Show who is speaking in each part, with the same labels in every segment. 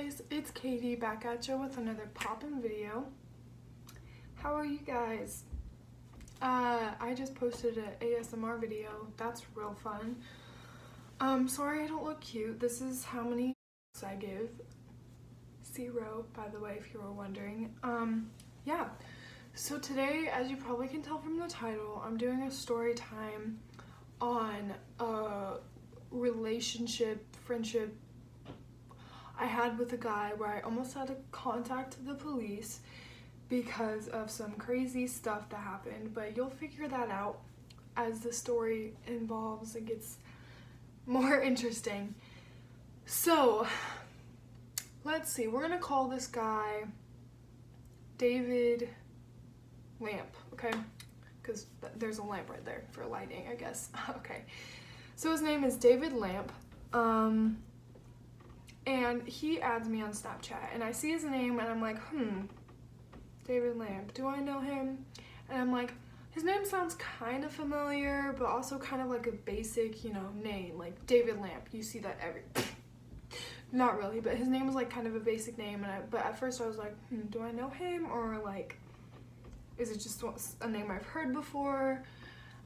Speaker 1: guys, it's Katie back at you with another poppin' video. How are you guys? I just posted an ASMR video. That's real fun. Sorry I don't look cute. This is how many I give. 0, by the way, if you were wondering. Yeah. So today, as you probably can tell from the title, I'm doing a story time on a relationship, friendship I had with a guy where I almost had to contact the police because of some crazy stuff that happened, but you'll figure that out as the story evolves and gets more interesting. So, let's see, we're gonna call this guy David Lamp, okay? Because there's a lamp right there for lighting, I guess. Okay, so his name is David Lamp. And he adds me on Snapchat, and I see his name, and I'm like, David Lamp, do I know him? And I'm like, his name sounds kind of familiar, but also kind of like a basic, name, like David Lamp. You see that not really, but his name was like kind of a basic name, but at first I was like, do I know him, or like, is it just a name I've heard before?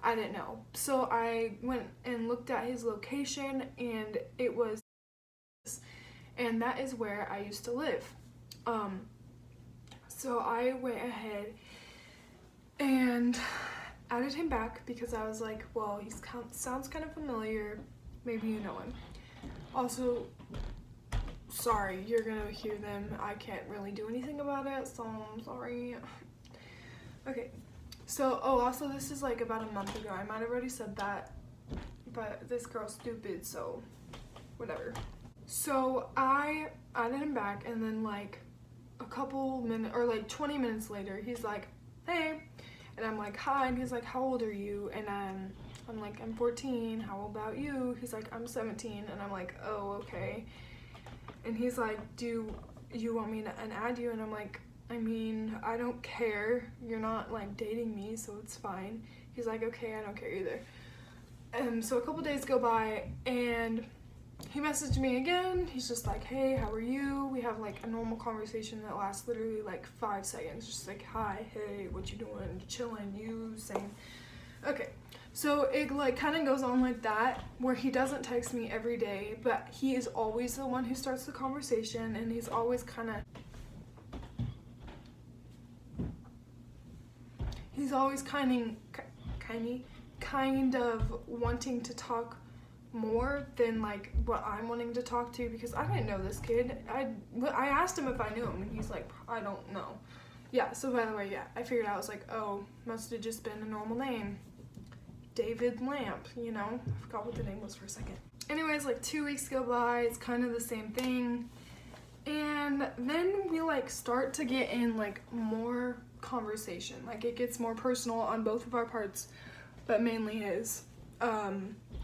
Speaker 1: I didn't know. So I went and looked at his location, and it was, and that is where I used to live. So I went ahead and added him back because I was like, well, he sounds kind of familiar. Maybe you know him. Also, sorry, you're gonna hear them. I can't really do anything about it, so I'm sorry. Okay, so, also this is like about a month ago. I might have already said that, but this girl's stupid, so whatever. So I added him back, and then like a couple minutes, or like 20 minutes later, he's like, hey, and I'm like, hi, and he's like, how old are you? And I'm like, I'm 14, how about you? He's like, I'm 17, and I'm like, oh, okay. And he's like, do you want me to unadd you? And I'm like, I mean, I don't care, you're not like dating me, so it's fine. He's like, okay, I don't care either. And so a couple days go by, and he messaged me again. He's just like, hey, how are you? We have like a normal conversation that lasts literally like 5 seconds. Just like, hi, hey, what you doing? Chilling, you, same. Okay, so it like kind of goes on like that, where he doesn't text me every day, but he is always the one who starts the conversation, and he's always kind of kind of wanting to talk more than like what I'm wanting to talk to, because I didn't know this kid. I asked him if I knew him, and he's like, I don't know. Yeah, so by the way, yeah, I figured out, I was like, oh, must have just been a normal name. David Lamp, I forgot what the name was for a second. Anyways, like 2 weeks go by, it's kind of the same thing. And then we like start to get in like more conversation. Like it gets more personal on both of our parts, but mainly his.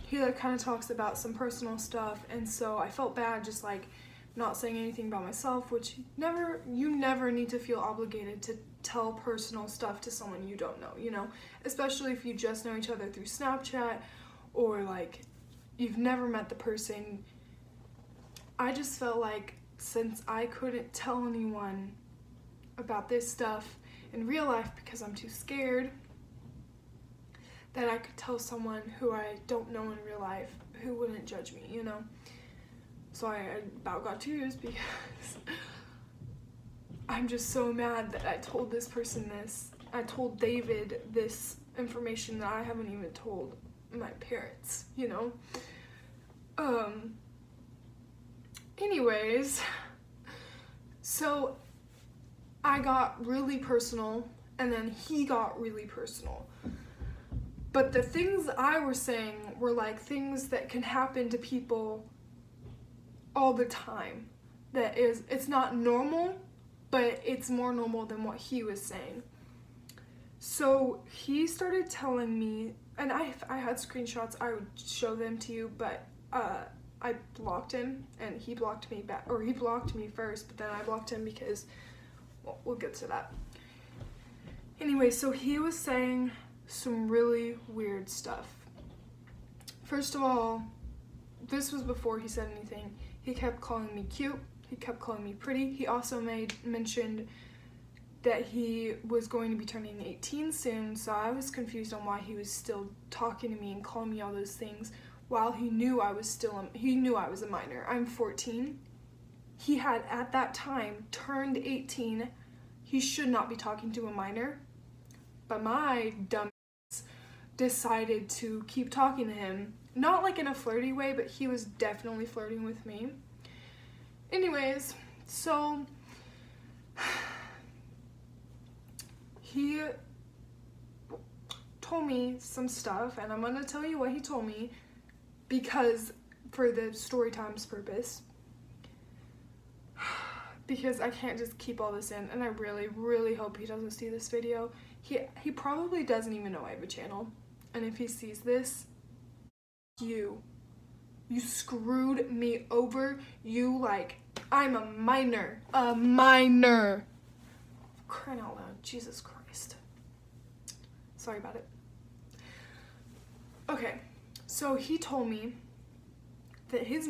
Speaker 1: He like kind of talks about some personal stuff, and so I felt bad just like not saying anything about myself, which you never need to feel obligated to tell personal stuff to someone you don't know, especially if you just know each other through Snapchat, or like you've never met the person. I just felt like, since I couldn't tell anyone about this stuff in real life because I'm too scared, that I could tell someone who I don't know in real life who wouldn't judge me, So I about got tears because I'm just so mad that I told this person this. I told David this information that I haven't even told my parents, Anyways, so I got really personal, and then he got really personal. But the things I was saying were like things that can happen to people all the time. It's not normal, but it's more normal than what he was saying. So he started telling me, and I had screenshots, I would show them to you, but I blocked him, and he blocked me back, or he blocked me first, but then I blocked him because, well, we'll get to that. Anyway, so he was saying some really weird stuff. First of all, this was before he said anything. He kept calling me cute. He kept calling me pretty. He also mentioned that he was going to be turning 18 soon, so I was confused on why he was still talking to me and calling me all those things while he knew I was a minor. I'm 14. He had at that time turned 18. He should not be talking to a minor, but my dumb decided to keep talking to him. Not like in a flirty way, but he was definitely flirting with me. Anyways, so he told me some stuff, and I'm gonna tell you what he told me because for the story time's purpose, because I can't just keep all this in, and I really, really hope he doesn't see this video. He probably doesn't even know I have a channel, and if he sees this, you screwed me over. I'm a minor. Crying out loud, Jesus Christ. Sorry about it. Okay, so he told me that his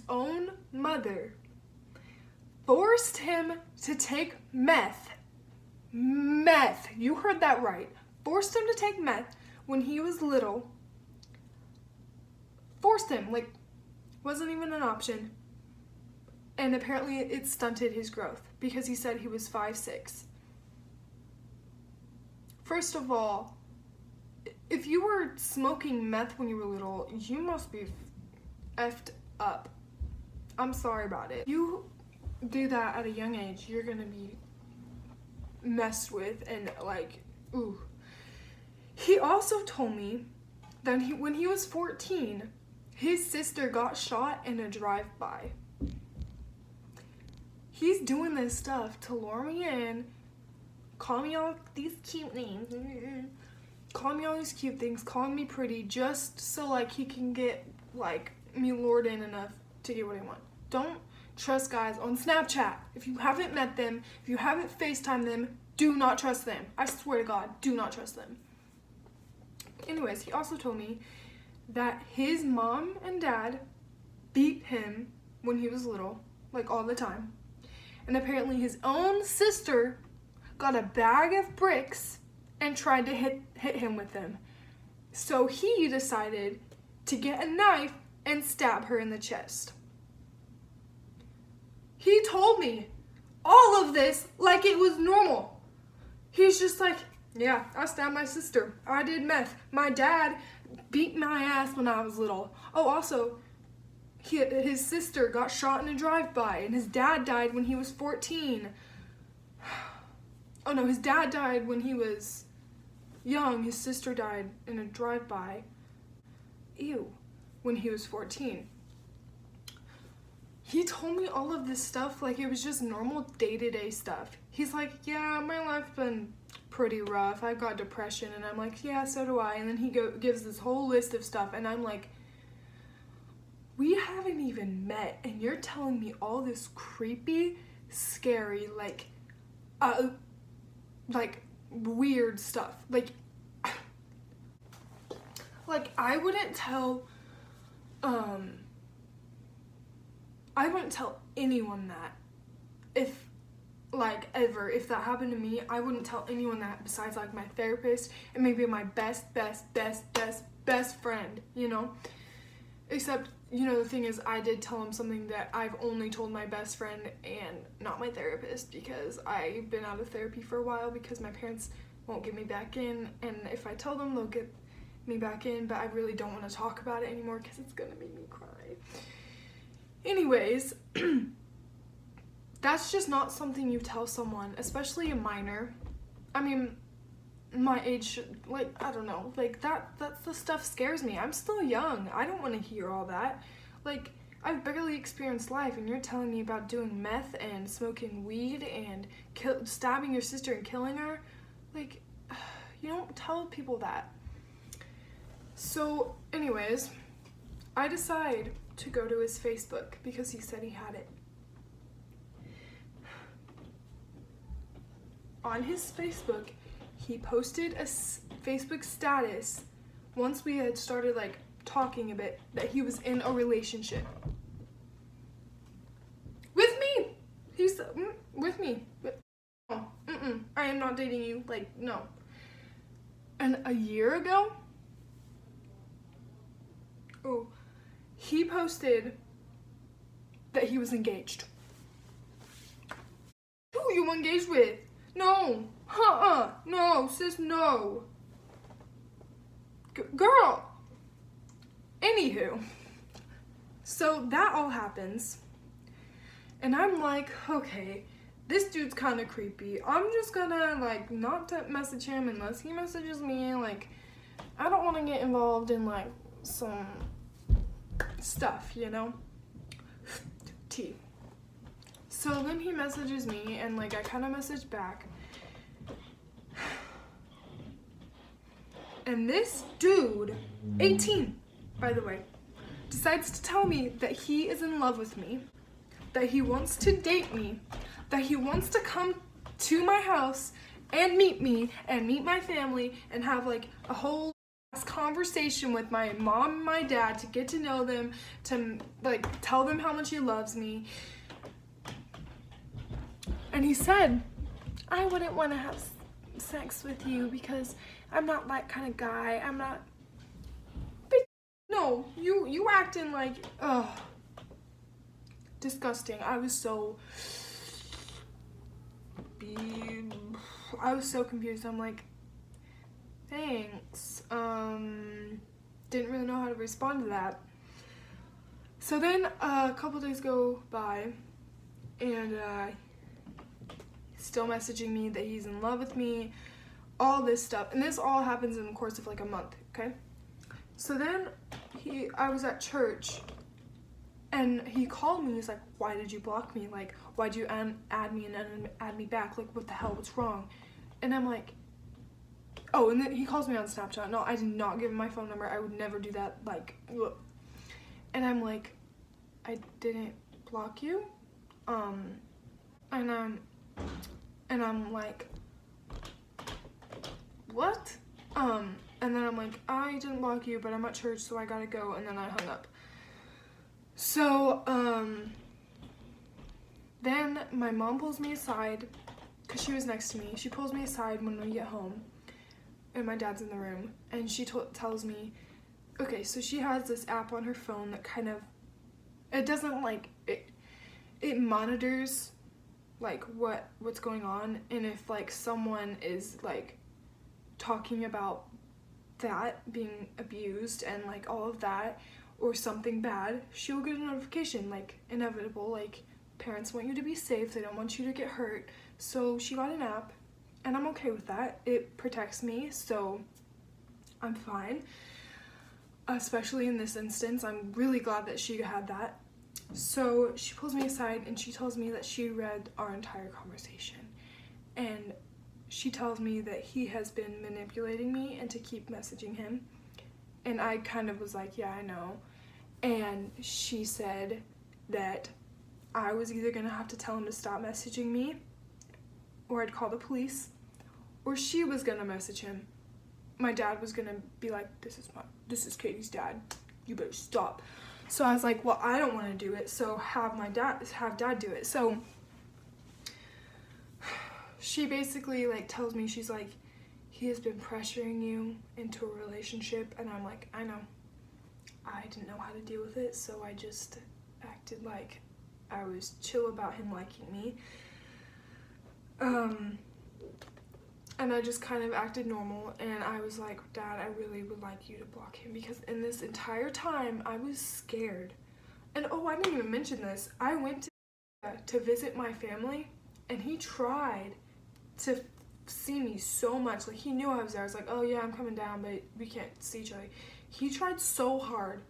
Speaker 1: own mother, forced him to take meth. Meth, you heard that right. Forced him to take meth when he was little. Forced him, wasn't even an option. And apparently it stunted his growth because he said he was 5'6". First of all, if you were smoking meth when you were little, you must be effed up. I'm sorry about it. You do that at a young age, you're gonna be messed with and ooh. He also told me that when he was 14, his sister got shot in a drive-by. He's doing this stuff to lure me in, call me all these cute names, call me all these cute things, calling me pretty, just so he can get me lured in enough to get what I want. Don't trust guys on Snapchat. If you haven't met them, if you haven't FaceTimed them, do not trust them. I swear to God, do not trust them. Anyways, he also told me that his mom and dad beat him when he was little, all the time. And apparently his own sister got a bag of bricks and tried to hit him with them. So he decided to get a knife and stab her in the chest. He told me all of this like it was normal. He's just yeah, I stabbed my sister. I did meth. My dad beat my ass when I was little. Oh, also, his sister got shot in a drive-by, and his dad died when he was 14. Oh no, his dad died when he was young. His sister died in a drive-by. Ew, when he was 14. He told me all of this stuff like it was just normal day-to-day stuff. He's like, yeah, my life's been pretty rough. I've got depression. And I'm like, yeah, so do I. And then he gives this whole list of stuff. And I'm like, we haven't even met. And you're telling me all this creepy, scary, weird stuff. I wouldn't tell, anyone that ever, if that happened to me, I wouldn't tell anyone that besides my therapist and maybe my best friend, except, the thing is, I did tell him something that I've only told my best friend and not my therapist, because I've been out of therapy for a while because my parents won't get me back in, and if I tell them, they'll get me back in, but I really don't want to talk about it anymore because it's gonna make me cry. Anyways, that's just not something you tell someone, especially a minor. I mean, my age, I don't know, that's the stuff scares me. I'm still young. I don't want to hear all that. I've barely experienced life, and you're telling me about doing meth and smoking weed and stabbing your sister and killing her? You don't tell people that. So, anyways, I decide to go to his Facebook because he said he had it. On his Facebook, he posted a Facebook status once we had started talking a bit that he was in a relationship. with me. But no, I am not dating you. Like, no. And a year ago, he posted that he was engaged. Who you engaged with? No. No, sis, no. Girl. Anywho. So that all happens. And I'm like, okay, this dude's kind of creepy. I'm just gonna, like, not message him unless he messages me. Like, I don't want to get involved in, like, some stuff, you know? Tea. So then he messages me, and, like, I kind of message back. And this dude, 18, by the way, decides to tell me that he is in love with me, that he wants to date me, that he wants to come to my house and meet me and meet my family and have, like, a whole conversation with my mom and my dad to get to know them, to, like, tell them how much he loves me. And he said, I wouldn't want to have sex with you because I'm not that kind of guy. I'm not. But no, you acting like, disgusting. I was so confused. I'm like, thanks. Didn't really know how to respond to that. So then a couple days go by, and still messaging me that he's in love with me, all this stuff. And this all happens in the course of like a month, okay? So then I was at church, and he called me. He's like, why did you block me? Like, why'd you add me and then add me back? Like, what the hell? What's wrong? And I'm like, oh, and then he calls me on Snapchat. No, I did not give him my phone number. I would never do that. Like, ugh. And I'm like, I didn't block you. And I'm like, what? And then I'm like, I didn't block you, but I'm at church, so I gotta go. And then I hung up. So, then my mom pulls me aside, because she was next to me. She pulls me aside when we get home, and my dad's in the room, and she tells me, okay, so she has this app on her phone that kind of, it doesn't, like, it monitors, like, what's going on, and if, like, someone is, like, talking about that, being abused, and, like, all of that, or something bad, she'll get a notification, like, inevitable, like, parents want you to be safe, they don't want you to get hurt, so she got an app, and I'm okay with that. It protects me, so I'm fine, especially in this instance. I'm really glad that she had that. So she pulls me aside, and she tells me that she read our entire conversation, and she tells me that he has been manipulating me and to keep messaging him, and I kind of was like, yeah, I know. And she said that I was either gonna have to tell him to stop messaging me, or I'd call the police, or she was gonna message him. My dad was gonna be like, this is Katie's dad, you better stop. So I was like, well, I don't want to do it, so have dad do it. So she basically, like, tells me, she's like, he has been pressuring you into a relationship, and I'm like, I know. I didn't know how to deal with it, so I just acted like I was chill about him liking me. And I just kind of acted normal, and I was like, Dad, I really would like you to block him, because in this entire time, I was scared. And oh, I didn't even mention this. I went to visit my family, and he tried to see me so much. Like, he knew I was there. I was like, oh yeah, I'm coming down, but we can't see each other. He tried so hard,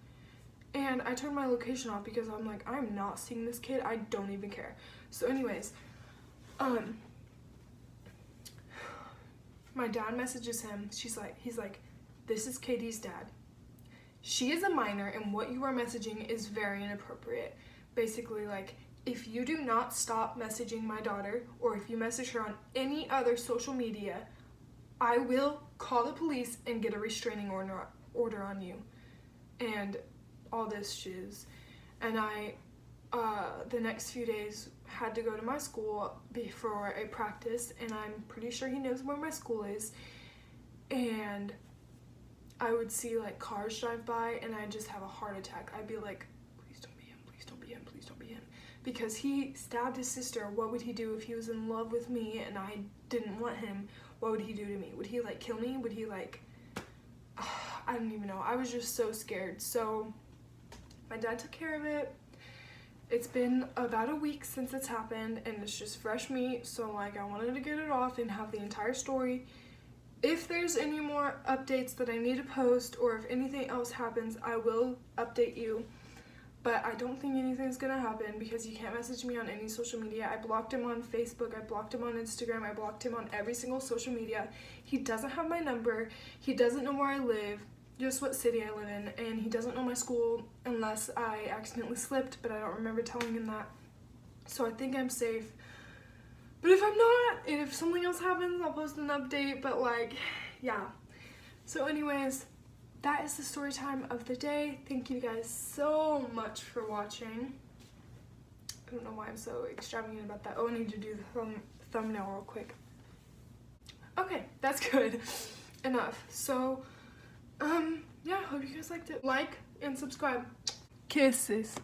Speaker 1: and I turned my location off because I'm like, I'm not seeing this kid. I don't even care. So anyways, my dad messages him. He's like, this is Katie's dad. She is a minor, and what you are messaging is very inappropriate. Basically, like, if you do not stop messaging my daughter, or if you message her on any other social media, I will call the police and get a restraining order on you. And all this shiz. And I the next few days had to go to my school for a practice, and I'm pretty sure he knows where my school is. And I would see like cars drive by and I'd just have a heart attack. I'd be like, please don't be him, please don't be him, please don't be him. Because he stabbed his sister. What would he do if he was in love with me and I didn't want him? What would he do to me? Would he like kill me? Would he like, I don't even know. I was just so scared. So my dad took care of it. It's been about a week since it's happened and it's just fresh meat. So like I wanted to get it off and have the entire story. If there's any more updates that I need to post or if anything else happens, I will update you. But I don't think anything's gonna happen because you can't message me on any social media. I blocked him on Facebook, I blocked him on Instagram, I blocked him on every single social media. He doesn't have my number, he doesn't know where I live, just what city I live in, and he doesn't know my school unless I accidentally slipped, but I don't remember telling him that. So I think I'm safe. But if I'm not, and if something else happens, I'll post an update, but like, yeah. So anyways, that is the story time of the day. Thank you guys so much for watching. I don't know why I'm so extravagant about that. Oh, I need to do the thumbnail real quick. Okay, that's good. Enough. So, yeah, hope you guys liked it. Like and subscribe. Kisses.